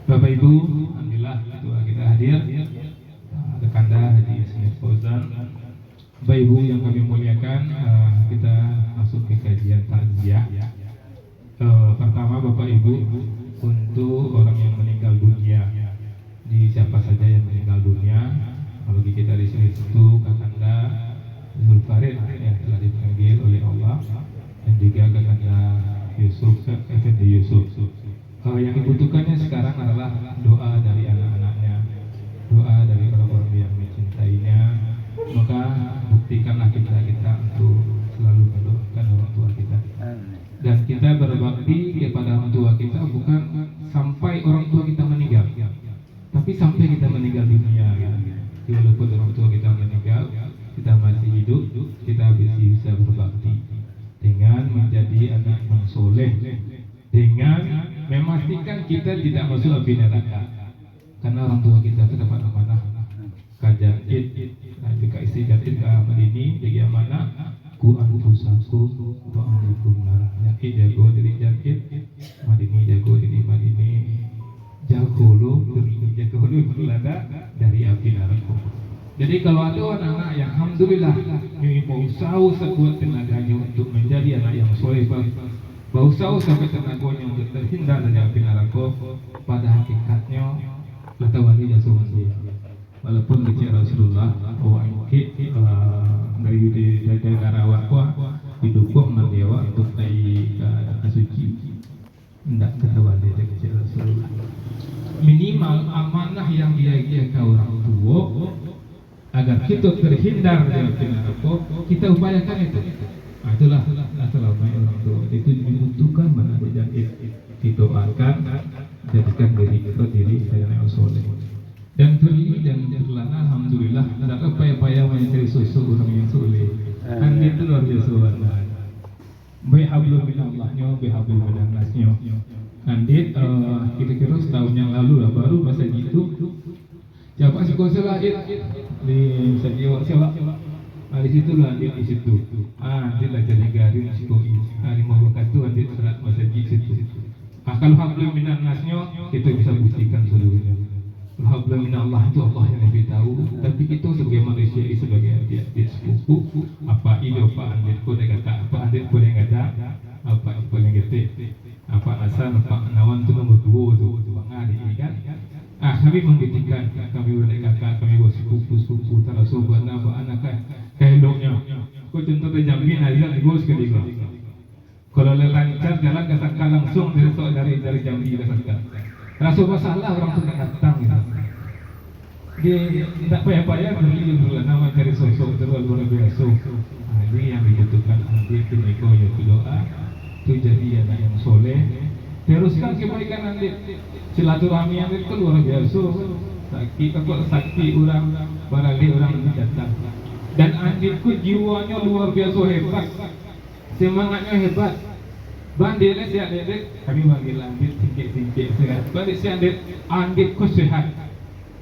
Bapak Ibu, alhamdulillah ketua kita hadir, Rekanda Haji Yasmin Fauzan. Bapak Ibu yang kami muliakan, kita masuk ke kajian takziah. Pertama Bapak Ibu, untuk orang yang meninggal dunia, di siapa saja yang meninggal dunia, bagi kita di sini tentu Kakanda Zulfarid yang telah dipanggil oleh Allah, dan juga Kakanda Yusuf, Effendi Yusuf. Yang dibutuhkannya sekarang adalah doa dari anak-anaknya, doa dari orang-orang yang mencintainya. Maka buktikanlah kita untuk selalu mendoakan orang tua kita. Dan kita berbakti kepada orang tua kita bukan sampai orang tua kita meninggal, tapi sampai kita meninggal dunia. Walaupun orang tua kita meninggal, kita masih hidup, kita bisa berbakti dengan menjadi anak yang soleh, dengan memastikan kita tidak masuk api neraka. Karena orang tua kita itu dapat amanah kajatid, jika istri jatid ke amal ini jadi amanah ku anfusaku wa ahlikum nar. Jatid jago diri jatid, madini jago diri madini, jago lu berlada dari api neraka. Jadi kalau ada anak-anak yang alhamdulillah ini mau usaha sekuat tenaganya untuk menjadi anak yang soleh, berusaha sampai tenaganya untuk terhindar dari api neraka, pada hakikatnya latawali jasuh dia. Walaupun kecil Rasulullah bahwa dari negara wakwa didukung mendewa untuk naik ke suci, tidak ketawali dari kecil Rasulullah. Minimal amanah yang dia ke orang tua agar kita terhindar dari api neraka, kita upayakan itu. Itulah asal-asal orang tua. Itu dibutuhkan mana jadi didoakan, jadikan diri saya yang soleh. Dan tuli dan berlana alhamdulillah ada upaya-upaya mencari sosok orang yang soleh. Kan itu luar biasa banget. Bihablum minallahnya, bihablum minannasnya. Andit kira-kira setahun yang lalu lah baru masa gitu. Siapa sih kau salah di Sajiwa siapa? Di situ lah di situ. Dia lah jadi garing psikoi. Lima waktu dia serat masjid situ. Kalau hablum minannasnya kita bisa buktikan seluruhnya. Hablum minallah itu Allah yang lebih tahu. Tapi kita sebagai manusia, sebagai adik sepupu, apa ini apa andir pun yang kata, apa andir pun yang ada, apa pun yang getik, apa asal, apa nawan tu nombor dua tu bangga ini kan. Kami membuktikan, kami berdek kakak, kami buat sepupu, tak rasa buat anak kan. Kehendoknya, kau contoh terjamin azan ibu sekali kau. Kalau lancar jalan ke Sangka langsung dari Jambi ke Sangka. Rasa masalah orang tu tak datang gitu. Dia tak payah-payah beli nama cari sosok luar biasa. Ini yang dibutuhkan nanti kini kau ya doa, tu jadi anak yang soleh. Teruskan kebaikan nanti. Silaturahmi yang itu luar biasa. Sakti orang barangkali orang ini datang. Dan Anditku jiwanya luar biasa hebat, semangatnya hebat. Bandilnya si Andit, kami panggil Andit singkit sehat. Balik si Anditku sehat.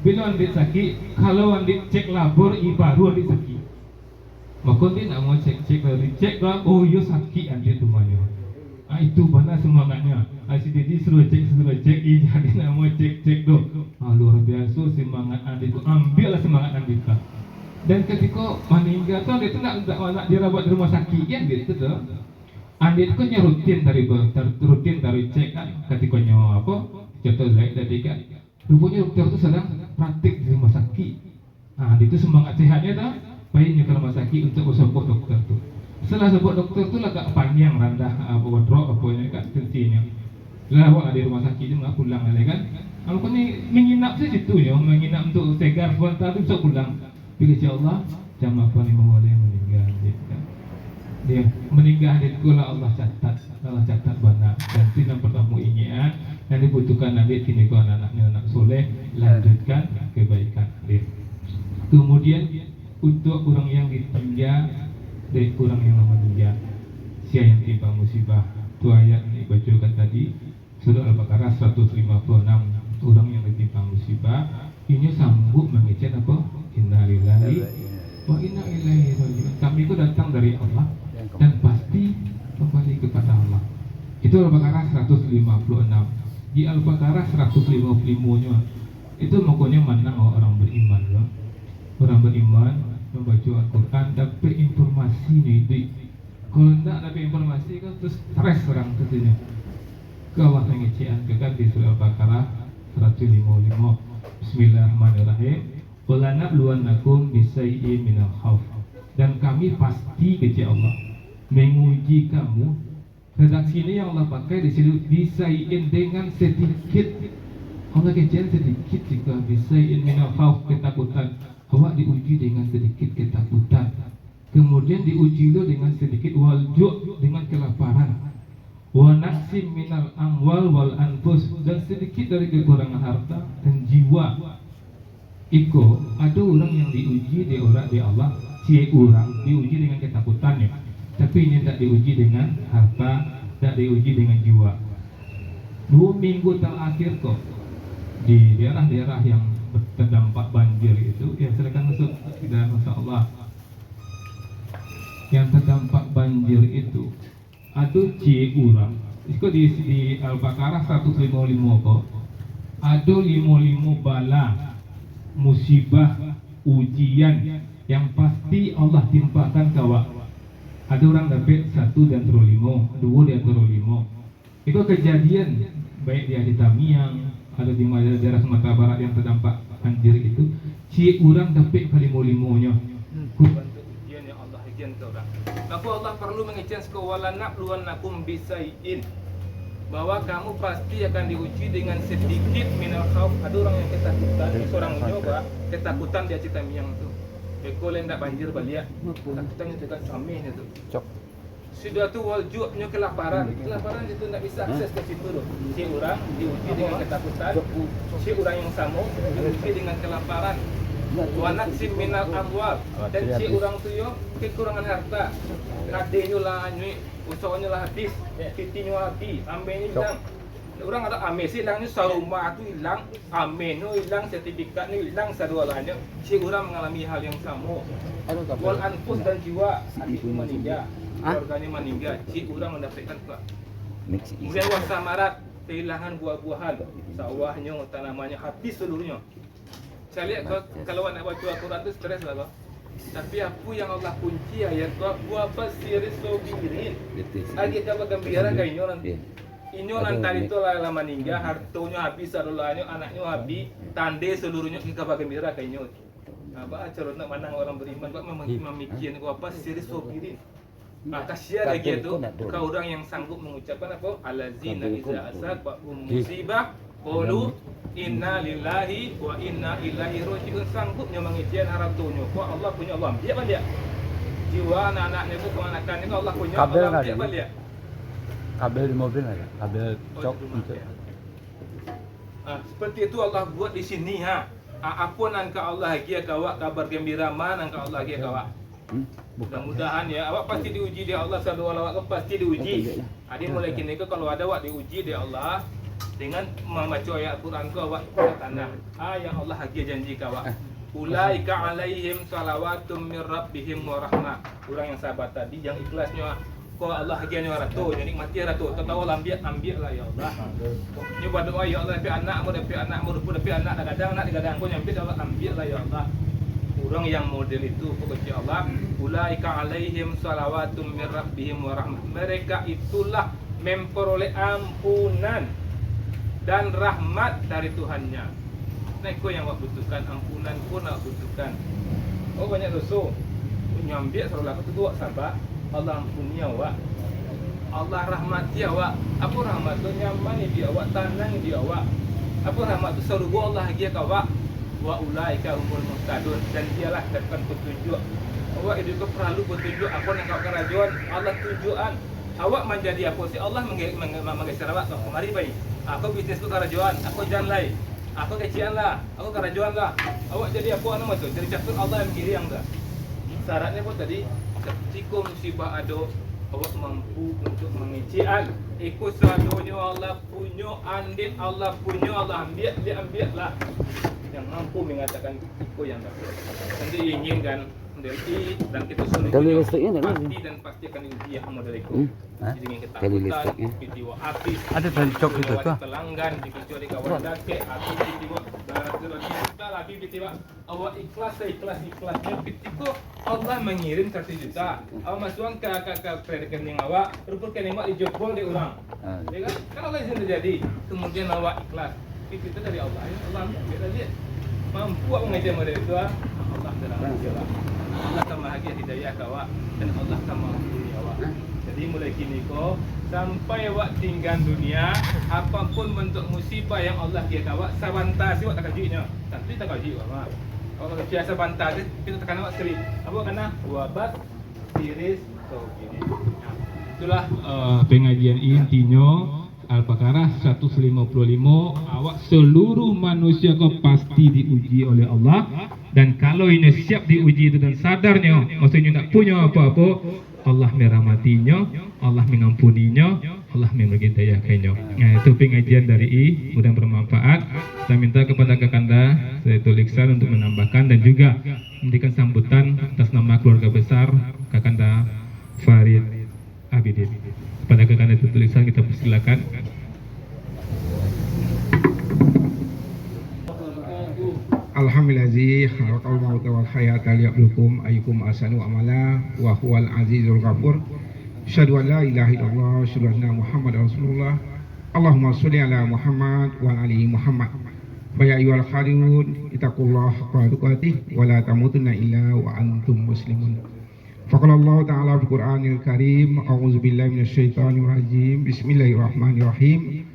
Bila Andit sakit, kalau Andit cek labor, baru Andit sakit. Maka dia nak mau cek lalu cek lah, oh yo sakit Andit rumahnya. Itu mana semangatnya. Si Didi suruh cek, jadi nak mau cek doh. Luar biasa semangat Andit itu, ambillah semangat Andit kan. Dan ketika meninggal tu Andit tu nak dirawat di rumah sakit kan gitu tu. Andit tu rutin dari cek kan. Ketika apa? Contoh lain tadi kan. Rupanya dokter tu sedang praktik di rumah sakit. Andit tu semangat sehatnya tu, baiknya ke rumah sakit untuk support dokter tu. Setelah support dokter tu agak panjang randah wardrobe apa ni kan tensinya. Lawak di rumah sakit tu nggak pulang lagi kan. Kalau ni menginap di situ ya, menginap untuk segar sebentar tu bisa pulang. Pilih Allah, jam apa ni boleh meninggal kan. Dia meninggal itu Allah catat benar. Dan tidak pertama ingat yang dibutuhkan nanti kini kau anak-anaknya anak soleh, lanjutkan kebaikan dia. Kemudian untuk orang yang ditinggal dari orang yang meninggal, siapa yang timpa musibah. Tu ayat ini bacakan tadi surah Al-Baqarah 156. Orang yang ditimpa musibah ini sanggup mengecek apa? Innalillahi wa inna ilaihi raji'un. Kami itu datang dari Allah dan pasti kembali kepada Allah. Itu Al-Baqarah 156. di Al-Baqarah 155-nya itu pokoknya mana orang beriman loh. Orang beriman membaca Al-Quran dapat informasi nih. Kalau tidak dapat informasi kan terus stres orang tentunya. Kawah pengecean kekan di surah Al-Baqarah 155. Bismillahirrahmanirrahim. Qul nabluwannakum bisayyin minal khauf. Dan kami pasti kecil Allah menguji kamu. Redaksi ini yang Allah pakai di sini bisayyin dengan sedikit. Allah kecil sedikit jika bisayyin minal khauf ketakutan. Awak diuji dengan sedikit ketakutan. Kemudian diuji lo dengan sedikit walju' dengan kelaparan. Wa naqsim minal amwal wal anfus, dan sedikit dari kekurangan harta dan jiwa. Iko ada orang yang diuji di Allah, si orang diuji dengan ketakutannya, tapi ini tidak diuji dengan harta, tidak diuji dengan jiwa. 2 minggu terakhir kok di daerah-daerah yang terdampak banjir itu, ya silakan masuk dan masya Allah. Yang terdampak banjir itu ada orang itu di Al-Baqarah 155 kok ada 55 bala musibah ujian yang pasti Allah timpakan kawak. Ada orang dapat 1 dan 5, 2 dan 5. Itu kejadian baik di Tamiang, ada di daerah Sumatera Barat yang terdampak banjir itu, orang dapat 5-5-nya. Ujian yang Allah ujian ke orang. Maka Allah perlu mengizinkan sekolah nabluwannakum bisayyin, bahwa kamu pasti akan diuji dengan sedikit minal khauf. Ada orang yang ketakutan, seorang mencoba ketakutan dia cerita miang tu. Kalau hendak banjir balik, ketakutannya dekat samping itu. Sudah tu waljuknya kelaparan itu tidak bisa akses ke situ tu. Si orang diuji dengan ketakutan, si orang yang sama diuji dengan kelaparan. Wa naqsim minal amwal, dan si orang tu yo kekurangan harta. Kadenya lah nyui, usahanya lah habis, fitinya habis, amen hilang. Orang ada amen sih hilangnya, sarumah tu hilang, amen tu hilang, sertifikat ni hilang, sadualanya. Si orang mengalami hal yang sama. Wal anfus dan jiwa, hati meninggal, keluarganya meninggal, si orang mendapatkan apa? Kemudian wasamarat, kehilangan buah-buahan, sawahnya, tanamannya habis seluruhnya. Saya lihat kalau nak baca Al-Quran tu stres lah kau. Tapi apa yang Allah kunci ayat kau, wa basiris sabirin. Lagi kabar gembira kau inyo nanti. Inyo nanti itu lah meninggal, hartonya habis, sarulanya, anaknya habis, tande seluruhnya kabar gembira kau inyo. Apa acara nak menang orang beriman, buat memikirkan kau apa siris sabirin. Maka sia lagi itu kau orang yang sanggup mengucapkan apa? Allazina iza asaba musibah qalu inna lillahi wa inna ilaihi raji'un, sanggupnya mengijian haratunya. Kok Allah punya, Allah ambil balik. Jiwa anak-anaknya itu kemanakan itu Allah punya, kabel Allah ambil balik. Kabel di mobil ada, kabel cok untuk. Seperti itu Allah buat di sini ha. Apa nan ka Allah hagia kawak, kabar gembira mana ka Allah hagia kawak. Mudah-mudahan ya, awak pasti diuji di Allah, sadu awak pasti diuji. Adi mulai kini ke kalau ada awak diuji di Allah dengan membaca ayat Quran ke awak tanah. Yang Allah hagia janji ke awak. Ulaika alaihim salawatum mir rabbihim wa rahmah. Orang yang sahabat tadi yang ikhlasnya ko Allah hagianya ratu, jadi mati ratu. Tahu ambil lah ya Allah. Ni buat doa ya Allah, dapat anakmu, dapat anak kadang nak digadang pun nyampe Allah ambil lah ya Allah. Orang yang model itu pokoknya Allah, ulaika alaihim salawatum mir rabbihim wa rahmah. Mereka itulah memperoleh ampunan dan rahmat dari Tuhannya. Nah, kau yang awak butuhkan, ampunan pun awak butuhkan. Oh banyak dosa, nyambil selalu aku tu awak sabar, Allah ampuni awak, Allah rahmati awak. Apa rahmat tu? Nyaman dia awak, tenang dia awak. Apa rahmat tu? Surga Allah hagia awak. Wa ulaika humul muhtadun, dan dialah dapat petunjuk. Awak itu perlu petunjuk apa nak kau kerajaan Allah tujuan. Awak menjadi apa sih? Allah menggeser awak. Mari baik. Aku bisnis tu kerajaan, aku jalan lain. Aku kecian lah, aku kerajaan lah. Awak jadi apa nama tu? Jadi catur Allah yang kiri yang dah. Syaratnya pun tadi, ketika musibah ada, awak mampu untuk mengecian. Ikut seradunya Allah punya, andin Allah punya, Allah ambil lah. Yang mampu mengatakan ikut yang dapat. Nanti inginkan Dari dan kita suruh Kali listriknya tak pasti dan pasti akan diuji modeliku. Hah? Jadi dengan Kali ketakutan, listriknya. peristiwa artis, Ada tadi cok itu tuh. pelanggan, dicuali kawan dake, artis peristiwa kita lagi peristiwa awak ikhlas ikhlasnya peristiwa Allah mengirim 1 juta. Awak masukkan ke rekening awak, rekening awak dijebol di orang. Ya kan? Kalau izin terjadi, kemudian awak ikhlas. Itu dari Allah. Allah kita lihat mampu awak mengajar model itu. Allah dalam segala. Allah akan bahagia hidayah awak dan Allah akan mengampuni awak. Jadi mulai kini kau sampai awak tinggal dunia, apapun bentuk musibah yang Allah kira awak, sabanta si awak tak kajinya. Tapi tak kaji awak. Kalau biasa sabanta kita tekan awak sekali. Apa kena wabak siris so gini. Itulah pengajian intinya Al-Baqarah 155. Awak seluruh manusia kau pasti diuji oleh Allah, dan kalau ini siap diuji itu dan sadarnya maksudnya tak punya apa-apa, Allah merahmatinya, Allah mengampuninya, Allah memberi daya kenya. Itu pengajian dari mudah bermanfaat. Saya minta kepada Kakanda Zaitul Iksan untuk menambahkan dan juga memberikan sambutan atas nama keluarga besar Kakanda Farid Abidin. Kepada Kakanda Zaitul Iksan kita persilakan. Alhamdulillahi khalaqal mauta wal hayata liyabluwakum ayyukum ahsanu amala wa huwal azizul ghafur. Asyhadu an la ilaha illallah wa asyhadu anna Muhammadar Rasulullah. Allahumma sholli ala Muhammad wa ala ali Muhammad. Fa ya ayyuhal khalidun ittaqullaha haqqa tuqatih wa la tamutunna illa wa antum muslimun. Faqala Allah ta'ala fil Qur'anil Karim, a'udzu billahi minasyaitonir rajim. Bismillahirrahmanirrahim.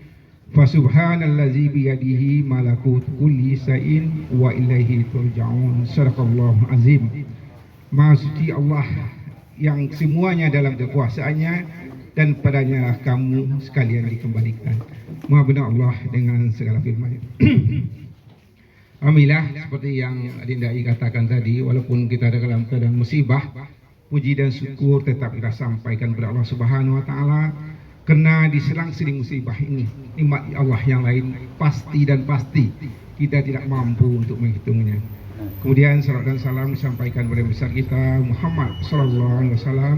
Fasubhanallazi biyadihi malakut kulli shay'in wa ilaihi turja'un. Shadaqallahu azim. Maha suci Allah yang semuanya dalam kekuasaannya dan padanya kamu sekalian dikembalikan. Maha benar Allah dengan segala firman. Alhamdulillah, seperti yang Adinda I katakan tadi, walaupun kita ada dalam keadaan musibah, puji dan syukur tetap kita sampaikan kepada Allah Subhanahu wa taala. Karena diselang-seling musibah ini, nikmat Allah yang lain pasti dan pasti kita tidak mampu untuk menghitungnya. Kemudian salam dan salam disampaikan kepada besar kita Muhammad sallallahu alaihi wasallam.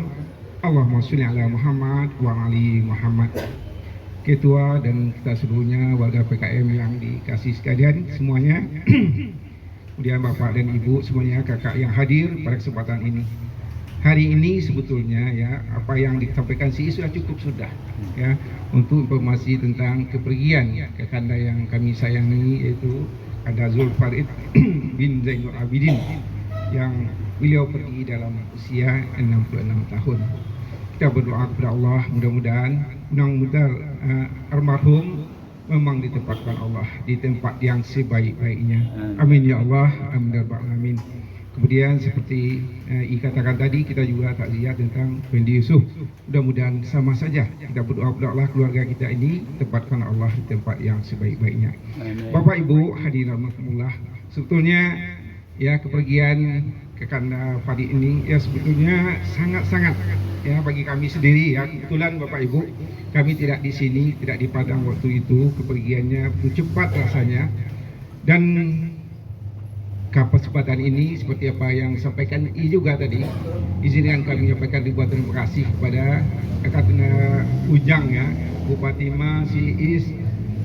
Allahumma sholli ala Muhammad wa ali Muhammad. Ketua dan kita seluruhnya warga PKM yang dikasih sekalian semuanya. Kemudian Bapak dan Ibu semuanya, kakak yang hadir pada kesempatan ini. Hari ini sebetulnya ya apa yang disampaikan sudah cukup ya untuk informasi tentang kepergian Kakanda yang kami sayangi, yaitu Kakanda Zulfarid bin Zainul Abidin yang beliau pergi dalam usia 66 tahun. Kita berdoa kepada Allah mudah-mudahan almarhum memang ditempatkan Allah di tempat yang sebaik-baiknya. Amin ya Allah, amin ya rabbal alamin. Kemudian seperti katakan tadi, kita juga takziah tentang Fendi Yusuf. Mudah-mudahan sama saja kita berdoa kepada Allah, keluarga kita ini tempatkan Allah di tempat yang sebaik-baiknya. Bapak Ibu hadirin rahimakumullah, sebetulnya ya kepergian Kakanda Farid ini ya sebetulnya sangat-sangat ya bagi kami sendiri ya. Kebetulan Bapak Ibu kami tidak di sini, tidak di Padang waktu itu, kepergiannya begitu cepat rasanya. Dan kesempatan ini seperti apa yang disampaikan juga tadi, izinkan kami menyampaikan ribuan terima kasih kepada Kakanda Ujang ya, Bupati Ma, si Is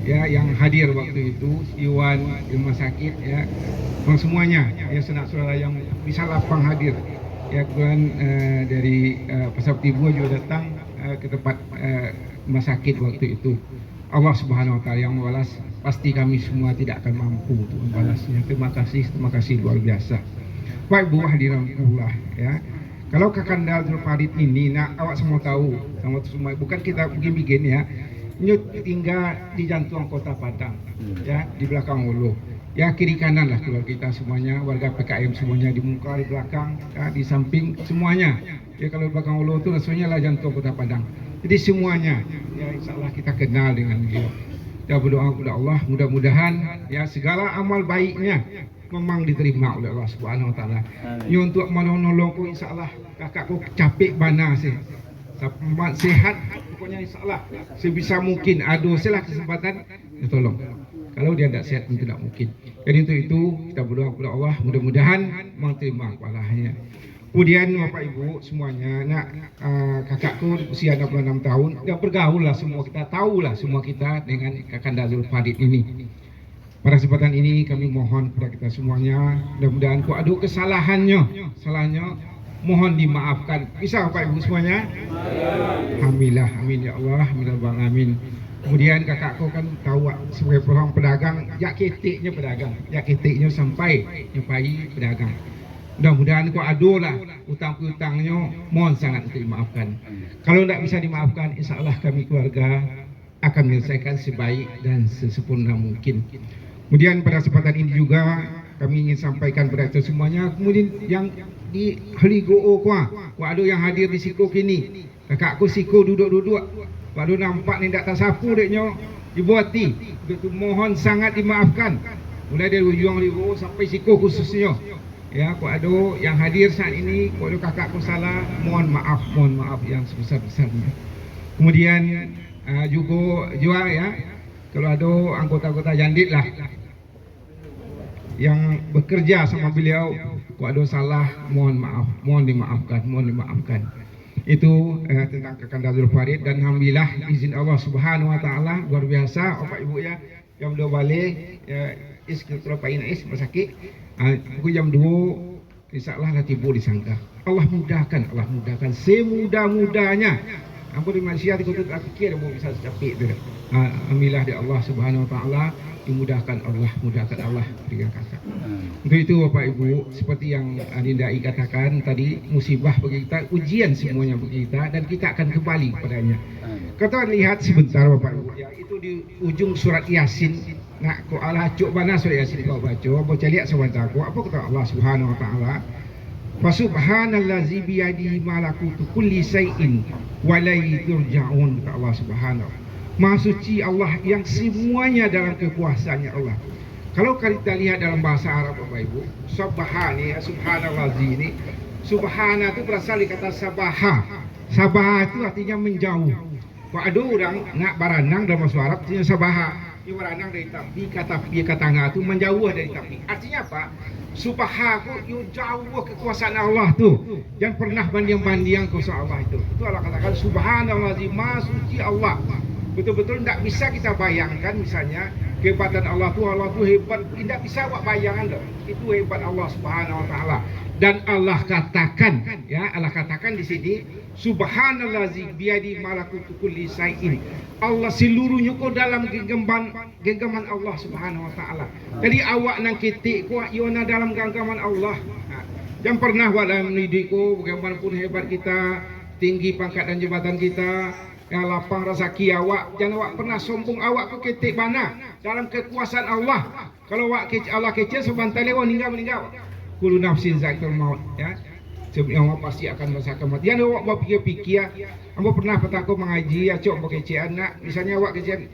ya yang hadir waktu itu, Iwan di rumah sakit ya, semuanya ya, sanak saudara yang bisa lapang hadir ya. Kemudian dari Pasar Tibu juga datang ke tempat rumah sakit waktu itu. Allah Subhanahu wa taala yang membalas, pasti kami semua tidak akan mampu untuk membalasnya. Terima kasih luar biasa. Baik Bu hadirin Allah ya. Kalau Kakanda Zulfarid ini, nah awak semua tahu, semua bukan kita bikin ya. Nyut tinggal di jantung kota Padang ya, di belakang Hulu. Ya kiri kanan lah keluarga kita semuanya, warga PKM semuanya, di muka, di belakang, ya, di samping semuanya. Ya kalau belakang Hulu itu rasanya lah jantung kota Padang. Jadi semuanya ya insya Allah kita kenal dengan beliau. Kita berdoa kepada Allah mudah-mudahan ya segala amal baiknya memang diterima oleh Allah Subhanahu wa taala. Ya untuk menolongku insya Allah kakakku capek bana sih. Sehat pokoknya insya Allah sebisa mungkin ada salah kesempatan ya tolong Kalau dia tidak sehat itu tidak mungkin. Jadi untuk itu kita berdoa kepada Allah mudah-mudahan menerima walahnya. Kemudian Bapak Ibu semuanya, kakakku usia 66 tahun, dia bergaul lah semua kita, tahulah semua kita dengan Kakanda Zulfarid ini. Pada kesempatan ini kami mohon kepada kita semuanya, mudah-mudahan kok ada kesalahannya, mohon dimaafkan. Bisa Bapak Ibu semuanya? Alhamdulillah, amin ya Allah, alhamdulillah bang, amin. Kemudian kakakku kan tahu sebagai orang pedagang, ya ketiknya pedagang, ya ketiknya sampai nyampai pedagang. Mudah-mudahan kau adulah utang-utangnya, mohon sangat untuk dimaafkan. Kalau tidak bisa dimaafkan, insya Allah kami keluarga akan menyelesaikan sebaik dan sesempurna mungkin. Kemudian pada kesempatan ini juga kami ingin sampaikan kepada kita semuanya. Kemudian yang di Heligo kuah ada yang hadir di siku kini. Kakakku siku duduk-duduk. Waduh nampak ni tak tersapu deknya dibuati. Itu mohon sangat dimaafkan. Mulai dari ujung Heligo sampai siku khususnya. Ya, kok ada yang hadir saat ini, kok ada kakakku salah, mohon maaf yang sebesar-besarnya. Kemudian juga ya, kalau ada anggota-anggota Jandit lah yang bekerja sama beliau, kok ada salah, mohon maaf, mohon dimaafkan. Itu tentang Kakanda Zulfarid, dan alhamdulillah izin Allah Subhanahu wa taala luar biasa Bapak Ibu ya, yang udah balik kalau Pak Inais sakit, aku jam 2 insyaAllah lah tiba disangka. Allah mudahkan semudah-mudahnya. Ampun manusia itu tak fikir mau bisa capek tu. Alhamdulillah di Allah Subhanahu wa taala dimudahkan Allah dengan kakak. Untuk itu Bapak Ibu, seperti yang Adindai katakan tadi, musibah bagi kita, ujian semuanya bagi kita, dan kita akan kembali kepadanya. Kita lihat sebentar Bapak Ibu, ya, itu di ujung surat Yasin. Nah, kau Allah cuk mana surat Yasin kau baca lihat sebentar. Kau apa kata Allah Subhanahu wa taala? Fa subhanallazi bi yadihi malakutu kulli shay'in wa la turja'un, kata Allah Subhanahu. Maha suci Allah yang semuanya dalam kekuasaannya Allah. Kalau kita lihat dalam bahasa Arab Bapak Ibu, subhanallazi ini, subhana itu berasal dari kata sabaha. Sabaha itu artinya menjauh. Kalau ada orang nak baranang dalam bahasa Arab artinya sabaha. Dia baranang dari tapi kata ngah itu menjauh dari tapi. Artinya apa? Subhanahu jauh kekuasaan Allah tu. Jangan pernah banding-banding kuasa Allah itu. Itu Allah katakan subhanallazi, maha suci Allah. Betul-betul tidak bisa kita bayangkan misalnya kehebatan Allah tu hebat, tidak bisa buat bayangan dah. Itu hebat Allah Subhanahu wa taala. Dan Allah katakan, ya, Allah katakan di sini subhanallazi biyadi malakutu kulli syai'in. Allah seluruhnya kau dalam genggaman Allah Subhanahu wa taala. Jadi awak nang ketik ku iona dalam genggaman Allah. Jangan pernah buat dalam hidupku bagaimanapun hebat kita, tinggi pangkat dan jabatan kita, yang lapang rezeki awak, jangan awak pernah sombong awak ke ketik mana dalam kekuasaan Allah. Kalau awak Allah kecil sebentar lewat meninggal. Kullu nafsin zaikatul maut, ya. Sebelum awak pasti akan merasakan kematian. Awak buat pikir-pikir, awak pernah aku mengaji, ya cok kecil anak. Misalnya awak kecil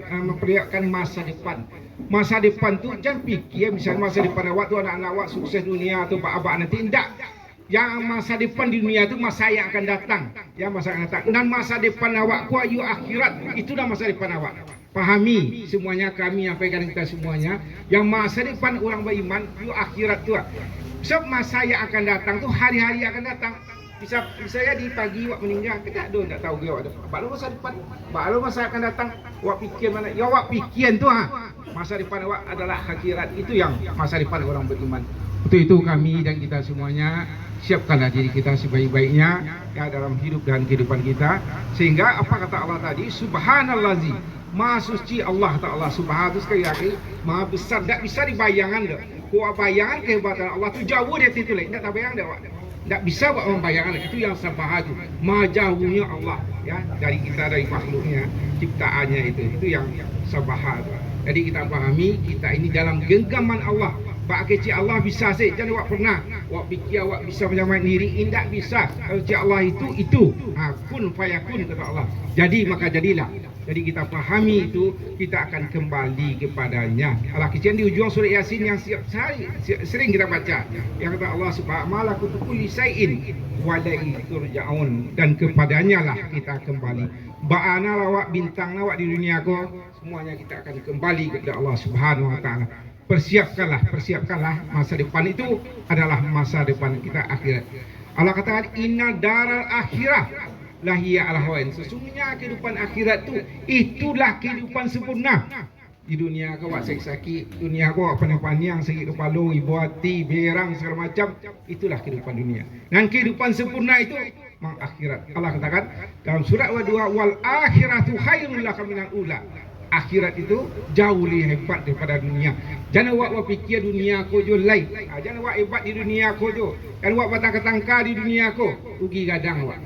memperlihatkan masa depan. Masa depan tu jangan pikir misalnya masa depan awak tu anak-anak awak sukses dunia atau abak nanti, tidak. Yang masa depan di dunia itu masa yang akan datang, ya, masa yang akan datang. Dan masa depan awak ku ayu akhirat, itu dah masa depan awak. Pahami semuanya, kami nyampaikan kita semuanya, yang masa depan orang beriman yu akhirat tu. Sebab masa yang akan datang tu hari-hari akan datang. Bisa ya di pagi awak meninggal, kita tak tahu dia awak. Baru masa depan, baru masa akan datang, awak fikir mana? Ya awak fikir tu masa depan awak adalah akhirat, itu yang masa depan orang beriman. Itu kami dan kita semuanya siapkanlah diri kita sebaik-baiknya, ya, dalam hidup dan kehidupan kita, sehingga apa kata Allah tadi, subhanallazi, maha suci Allah Ta'ala. Subhanahu sekali lagi maha besar, tak bisa dibayangkan dah. Kau bayangan kehebatan Allah tu jauh dari itu lagi, tak bayang dah. Tak bisa buat orang bayangan. Itu yang subhanahu, maha jauhnya Allah, ya, dari kita, dari makhluknya, ciptaannya itu yang subhanahu. Jadi kita pahami kita ini dalam genggaman Allah. Pak kecil Allah bisa sih, jangan awak pernah awak fikir awak bisa menyamakan diri, tidak bisa. Kecil Allah itu kun fayakun, kata Allah. Jadi maka jadilah. Jadi kita pahami itu, kita akan kembali kepadanya. Allah kecil di ujung surah Yasin yang sering kita baca, yang kata Allah subhanahu wa ta'ala kulli syai'in wa ilaihi turja'un, dan kepadanya lah kita kembali. Ba'ana lawak bintang lawak di dunia ko semuanya kita akan kembali kepada Allah Subhanahu wa taala. Persiapkanlah masa depan itu adalah masa depan kita akhirat. Allah katakan inna daral akhirah lahia al-hawain. Sesungguhnya kehidupan akhirat itulah kehidupan sempurna. Di dunia kau buat sakit, dunia kau pandang-pandang sakit kepala, ibu hati, berang segala macam, itulah kehidupan dunia. Dan kehidupan sempurna itu memang akhirat. Allah katakan dalam surat Wa-2 wal akhiratu khairul laka minal ula. Akhirat itu jauh lebih hebat daripada dunia. Jangan awak fikir dunia ko jo lain. Jangan awak hebat di dunia ko jo. Dan awak batang-ketangka di dunia ko, rugi gadang awak.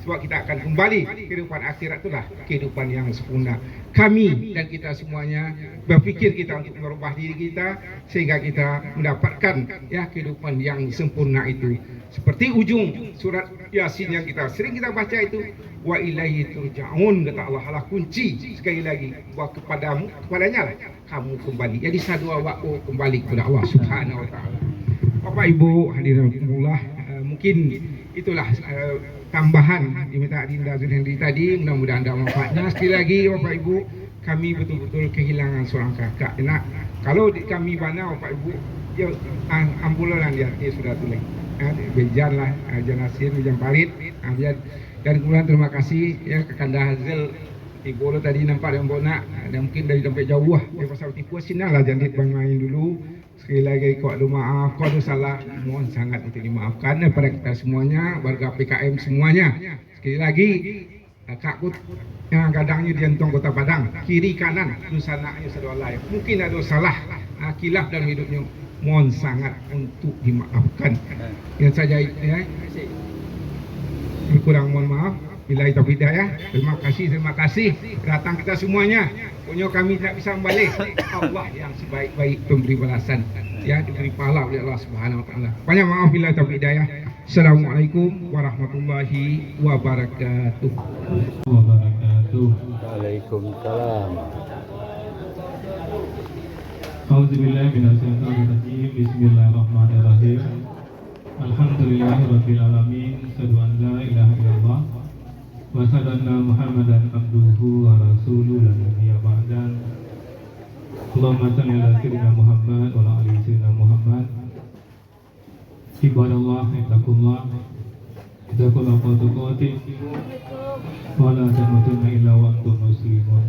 Sebab kita akan kembali kehidupan akhirat itulah kehidupan yang sempurna. Kami dan kita semuanya berfikir kita untuk merubah diri kita sehingga kita mendapatkan kehidupan yang sempurna itu. Seperti ujung surat Yasin yang kita sering kita baca itu, wa ilaihi turja'un, kata Allah, Allah kunci sekali lagi bahwa kepadanya lah kamu kembali. Jadi sadu awak kembali kepada Allah Subhanahu wa taala. Bapak Ibu hadirin rahimakumullah, mungkin itulah tambahan diminta Dinda Zulhendri tadi, mudah-mudahan ada manfaatnya. Sekali lagi Bapak Ibu, kami betul-betul kehilangan seorang kakak. Nah, kalau kami bana Bapak Ibu, ya ambulan dia sudah tulis. Bejan lah, Janasir, Bejan Parit, dan kemudian terima kasih ya Kakanda Hazel. Ibu lo tadi nampak yang bona, dan mungkin dari tempat jauh dia pasal tipu sini lah, jangan main dulu. Sekali lagi kau ada maaf, kau ada salah, mohon sangat itu dimaafkan daripada kita semuanya, warga PKM semuanya. Sekali lagi, kakut yang kadangnya di entong Kota Padang, kiri kanan, nusananya sedolai. Mungkin ada salah, kilaf dalam hidupnya, mohon sangat untuk dimaafkan. Yang saja ya, kurang mohon maaf. Bila itu hidayah, terima kasih datang kita semuanya. Punya kami tidak bisa membalik. Allah yang sebaik-baik pemberi balasan, ya diberi pahala oleh Allah Subhanahu wa taala. Banyak maaf bila itu hidayah. Assalamualaikum warahmatullahi wabarakatuh. Waalaikumsalam. A'udzubillahi minasyaitonir rajim. Bismillahirrahmanirrahim. Alhamdulillahirabbil alamin. Asyhadu an la ilaha illallah wa asyhadu anna Muhammadan abduhu wa rasuluhu la nabiyya ba'dan. Allahumma shalli ala sayyidina Muhammad wa ala ali sayyidina Muhammad. Ibadallah ittaqullah haqqa tuqatih wa la tamutunna illa wa antum muslimun.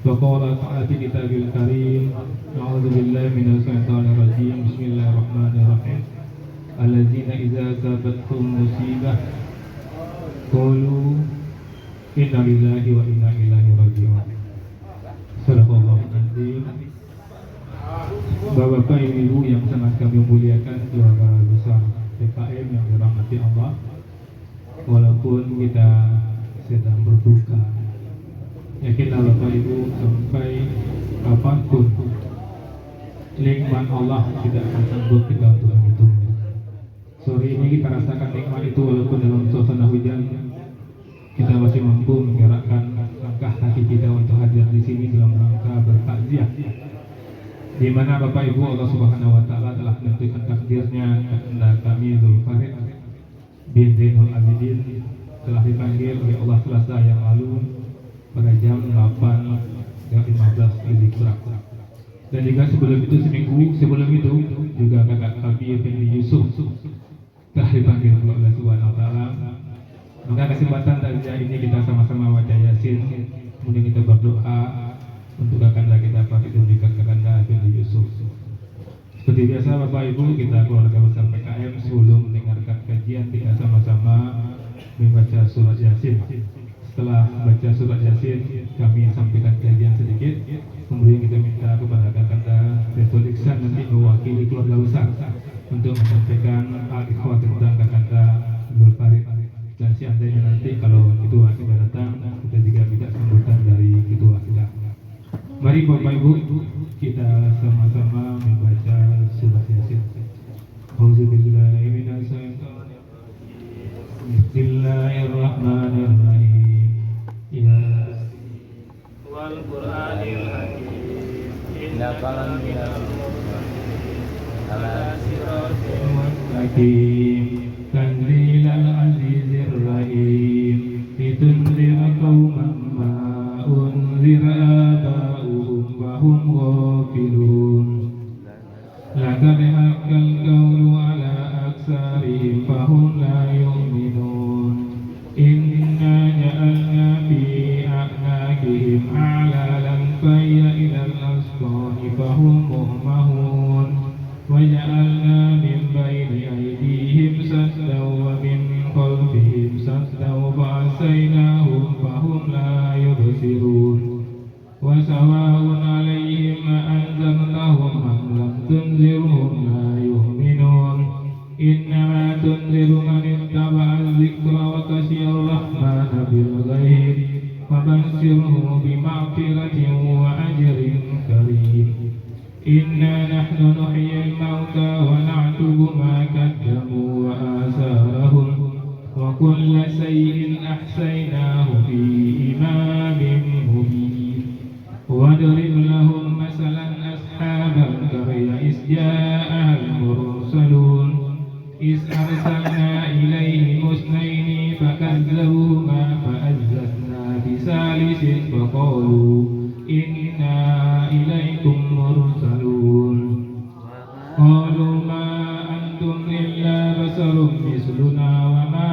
Wa qala ta'ala fi kitabil karim, a'udzu billahi minasy syaithanir rajim. Bismillahirrahmanirrahim. Alladzina idza asabatkum musibah qalu inna lillahi wa inna ilaihi raji'un. Sadaqallahu azim. Bapak-bapak, ibu yang sangat kami muliakan, keluarga besar PKM yang dirahmati Allah, walaupun kita sedang berduka, yakinlah Bapak Ibu, sampai kapanpun nikmat Allah tidak akan sanggup kita untuk menghitung. Sore ini kita rasakan nikmat itu walaupun dalam suasana hujan. Kita masih mampu menggerakkan langkah kaki kita untuk hadir di sini dalam rangka bertakziah, di mana Bapak Ibu Allah Subhanahu wa taala telah menentukan takdirnya kepada kami Zulfarid bin Zainul Abidin telah dipanggil oleh Allah Selasa yang lalu pada jam 8.15 lebih kurang. Dan juga sebelum itu, seminggu sebelum itu juga kakak kami Fendi Yusuf telah dipanggil oleh Allah Subhanahu wa taala. Maka kesempatan takziah ini kita sama-sama baca Yasin, kemudian kita berdoa untuk kakanda kita Farid dan juga kakanda Fendi Yusuf. Seperti biasa Bapak Ibu, kita keluarga besar PKM sebelum mendengarkan kajian kita sama-sama membaca surat Yasin. Setelah baca surat Yasin, kami sampaikan kajian sedikit. Kemudian kita minta kepada kakanda Datuk Iksan nanti mewakili keluarga besar untuk menyampaikan al-ikhwah tentang kakanda Zulfarid. Dan seandainya nanti kalau ketua sudah datang, kita juga minta sambutan dari ketua kita. Mari Bapak Ibu, kita sama-sama membaca surat Yasin. Auzubillahi minasyaitonir rajim. Bismillahirrahmanirrahim. Yasin wal Qur'anil hakim. Innaka laminal ala siratil mustaqim. Tanzilal azizir rahim. Litunzira qauman ma unzira أبصارهم فهم لا يؤمنون إنا جعلنا في أعناقهم أغلالا فهي إلى الأذقان فهم مقمحون وجعلنا من بين أيديهم سدا ومن خلفهم سدا فأغشيناهم فهم لا يبصرون وسواء عليهم أأنذرتهم أم لم تنذرهم لا يؤمنون إنما تنذر من اتبع الذكر وخشي الرحمن بالغيب فبشره بمغفرة وأجر كريم إنا نحن نحيي الموتى ونكتب ما قدموا وآثارهم وكل شيء أحصيناه في إمام مبين واضرب لهم مثلا أصحاب القرية إذ جاءها المرسلون إذ أرسلنا إليهم اثنين فكذبوهما فعززنا بثالث فقالوا إنا إليكم مرسلون قالوا ما أنتم إلا بشر مثلنا وما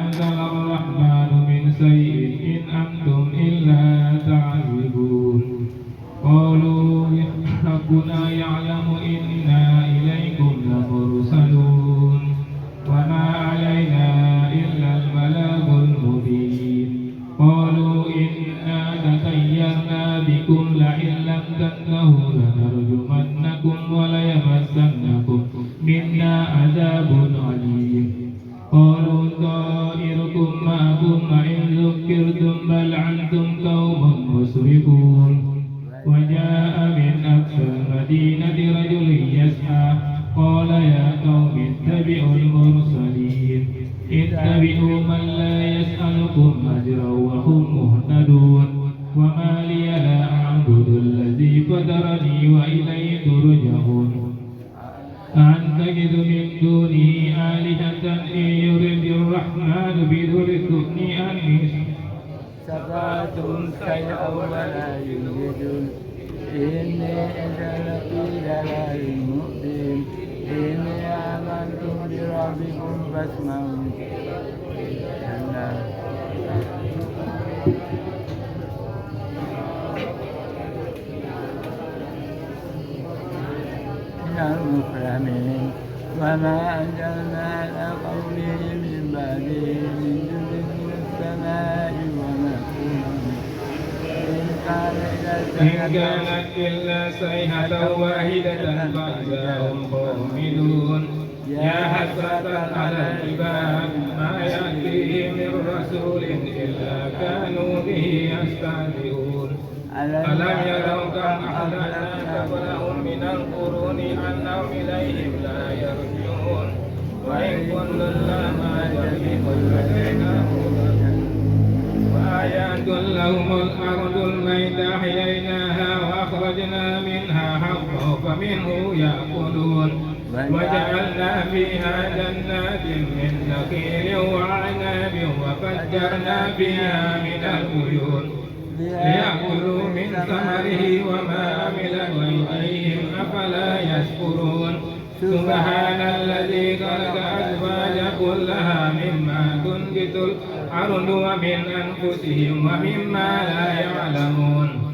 أنزل الرحمن من شيء إن أنتم إلا تعذبون قالوا ربنا يعلم إنا إليكم لمرسلون وما علينا إلا البلاغ المبين قالوا إنا تطيرنا بكم لئن لم تنتهوا لنرجمنكم وليمسنكم منا عذاب أليم قالوا طائركم معكم وإن ذكرتم بل أنتم قوم مسرفون وجاء من أقصى المدينة رجل يسعى قال يا قوم اتبعوا المرسلين اتبعوا من لا يسألكم أجرا وهم مهتدون وما لي لا أعبد الذي فطرني وإليه ترجعون أأتخذ من دونه آلهة إن يرد الرحمن بضر تغني عني شفاعتهم شيئا ولا يجدون إني إذا لفي ضلال مبين إني آمنت بربكم فاسمعون من المكرمين وما أنزلنا على قومه من بعده من جند من السماء وما كنا إن كانت إلا صيحة واحدة فإذا هم خامدون يا حسرة على العباد ما يأتيهم من رسول إلا كانوا به يستهزئون ألم يروا كم أهلكنا قبلهم من القرون أنهم إليهم لا يرجعون وإن كل لما جميع لدينا وآيات لهم الأرض الميتة أحييناها وأخرجنا منها حبا فمنه يأكلون وجعلنا فيها جنات من نخيل وعناب وفجرنا فيها من العيون ليأكلوا من ثمره وما عملت أيديهم أفلا يشكرون سبحان الذي خلق أزواج كلها مما تنبت الأرض ومن أنفسهم ومما لا يعلمون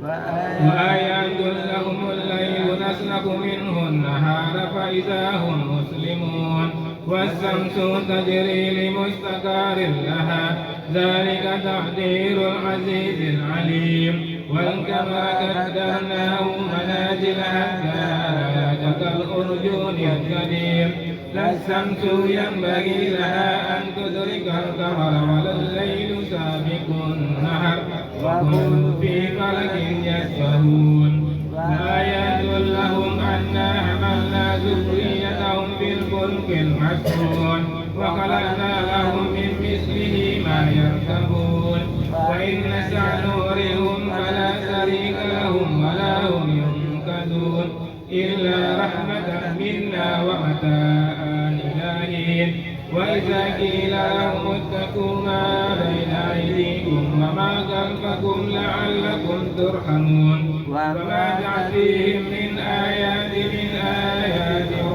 وآيات لهم الليل نسلك منه النهار فإذا هم مسلمون والشمس تجري لمستقر لها ذلك تقدير العزيز العليم والقمر قدرناه منازل حتى عاد كالأرجون القديم لا الشمس ينبغي لها أن تدرك القمر ولا الليل سابق النهر وكل في فلك يسبحون وآيات لهم أنا حملنا ذريتهم في الفلك المشحون وخلقنا لهم من مثله ما يركبون وإن نشأ نغرقهم فلا شريك لهم ولا هم ينقذون إلا رحمة منا ومتاعا إلى حين وإذا قيل لهم اتقوا ما بين أيديكم وما خلفكم لعلكم ترحمون وما تأتيهم من آيات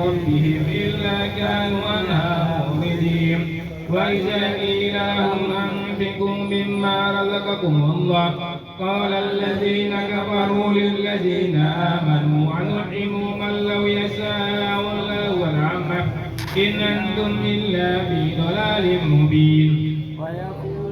ربهم إلا كانوا عنها وإذا قيل لهم أنفقوا مما رزقكم الله قال الذين كفروا للذين آمنوا أنطعم من لو يشاء الله ونعمه إن أنتم إلا في ضلال مبين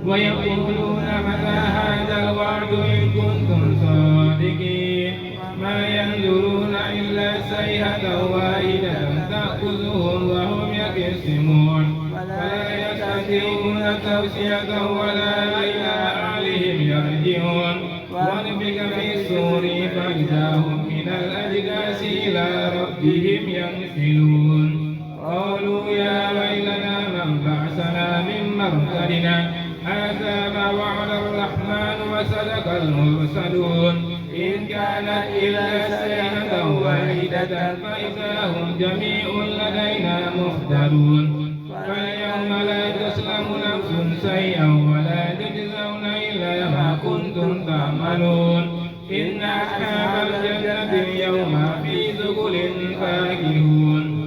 ويقولون متى هذا الوعد إن كنتم صادقين ما ينظرون إلا صيحة واحدة تأخذهم وهم يقسمون ولا يستطيعون توصية ولا إلى أهلهم يرجعون ونفخ في الصور فإذا هم من الأجداث إلى ربهم ينسلون قالوا يا ويلنا من بعثنا من مرقدنا هذا ما وعد الرحمن وصدق المرسلون إن كانت إلا صيحة واحدة فإذا هم جميع لدينا محضرون فاليوم لا تظلم نفس شيئا ولا تجزون إلا ما كنتم تعملون إن أصحاب الجنة اليوم في شغل فاكهون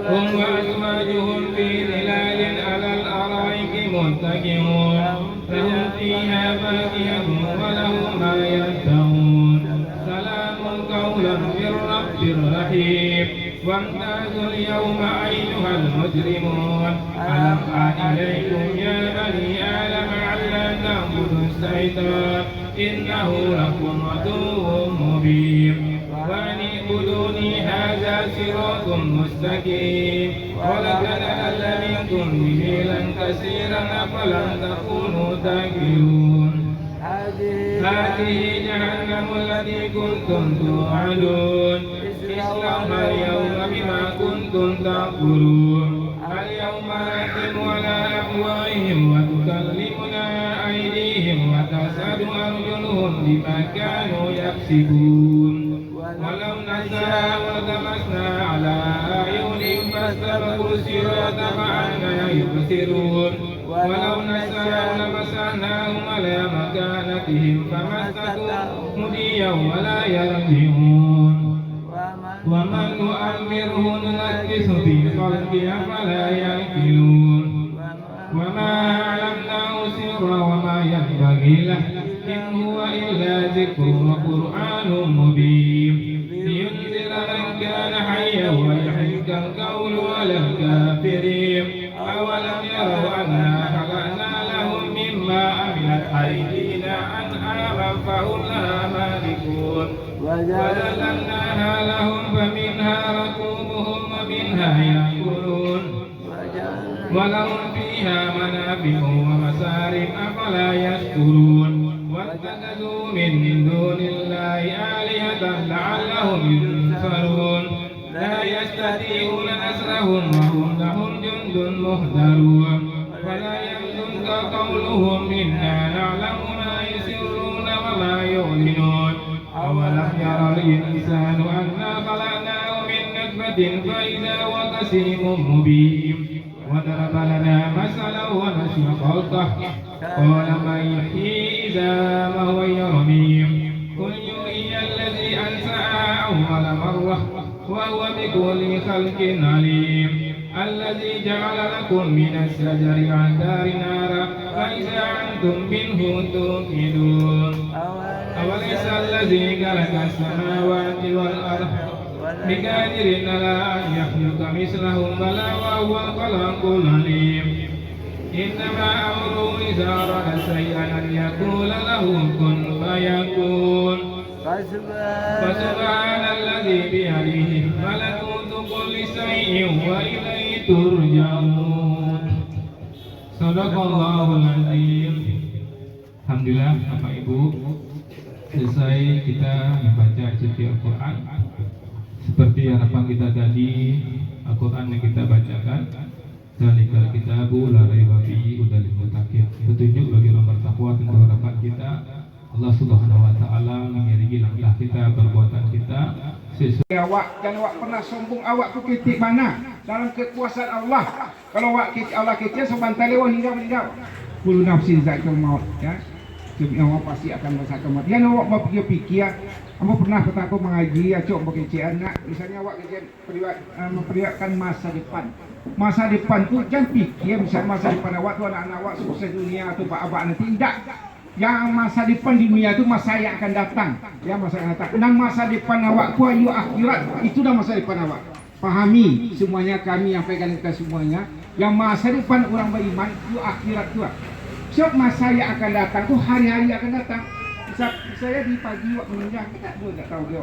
هم وأزواجهم في ظلال على الأرائك متكئون لهم فيها فاكهة ولهم ما يدعون سلام قولا من رب رحيم وامتازوا اليوم أيها المجرمون ألم أعد إليكم يا بني آدم ألا تعبدوا الشيطان إنه لكم عدو مبين وأن اعبدوني هذا صراط مستقيم ولقد أضل منكم جبلا كثيرا أفلم تكونوا تعقلون هذه جهنم التي كنتم توعدون اصلوها اليوم بما كنتم تأكلون اليوم نختم على أفواههم وتكلمنا أيديهم وتشهد أرجلهم بما كانوا يكسبون ولو نشاء لطمسنا على أعينهم فاستبقوا الصراط فأنى يبصرون ولو نشاء لمسحناهم على مكانتهم فما استطاعوا مضيا ولا يرجعون ومن نؤمره ننكس في خلقه أفلا يأكلون وما علمناه سرا وما ينبغي له إن هو إلا ذكر وقرآن مبين لينذر من كان حيا ويحق القول على الكافرين أولم يروا أنا خلقنا لهم مما عملت أيدينا أنعاما فهم لها مالكون وذللناها لهم فمنها ركوبهم ومنها يأكلون ولهم فيها منافع ومسارب أفلا يشكرون واتخذوا من دون الله آلهة لعلهم ينصرون لا يستطيعون نصرهم وهم لهم جند مهترون ولا يحزنك قولهم إنا نعلم ما يسرون وما يعلنون أولم يرى الإنسان أنا خلقناه من نطفة فإذا هو خصيم مبين وضرب لنا مثلا ونسي خلقه قال من يحيي إذا ما هو رميم قل يحيي الذي أنشأها أول مرة وهو بكل خلق عليم الذي جعل لكم من الشجر الأخضر نارا فإذا أنتم منه توقدون أوليس الذي خلق السماوات والأرض بقادر على أن يخلق مثلهم بلى وهو الخلاق العليم إنما أمره إذا أراد شيئا أن يقول له كن فيكون فسبحان الذي بيده ملكوت كل شيء وإليه ترجعون Sadaqallahul Azim. Alhamdulillah Bapak Ibu, selesai kita membaca suci Al-Quran. Seperti harapan kita tadi, Al-Quran yang kita bacakan Zalikal kitabu la raiba fihi hudal lil muttaqin. Petunjuk bagi orang bertakwa. Tentu harapan kita Allah Subhanahu wa taala mengiringi langkah kita, perbuatan kita sesuai. Awak jangan awak pernah sombong awak tu ketik mana dalam kekuasaan Allah. Kalau awak Allah kecil sebantai lewat hingga meninggal. Kullu nafsin zaikatul maut, ya. Awak pasti akan merasakan kematian. Awak berpikir-pikir, awak pernah aku mengaji, acok berkecian nak. Misalnya awak kecian memperlihatkan masa depan. Masa depan tu jangan pikir misalnya masa depan awak tu anak-anak awak sukses dunia atau abak nanti. Tidak. Yang masa depan di dunia itu masa yang akan datang. Ya masa yang datang. Dan masa depan awak ku ayu akhirat. Itu dah masa depan awak. Pahami semuanya, kami nyampaikan kita semuanya. Yang masa depan orang beriman itu akhirat tu. Sebab masa yang akan datang tu hari-hari akan datang. Saya di pagi waktu meninggal kita pun tak tahu dia.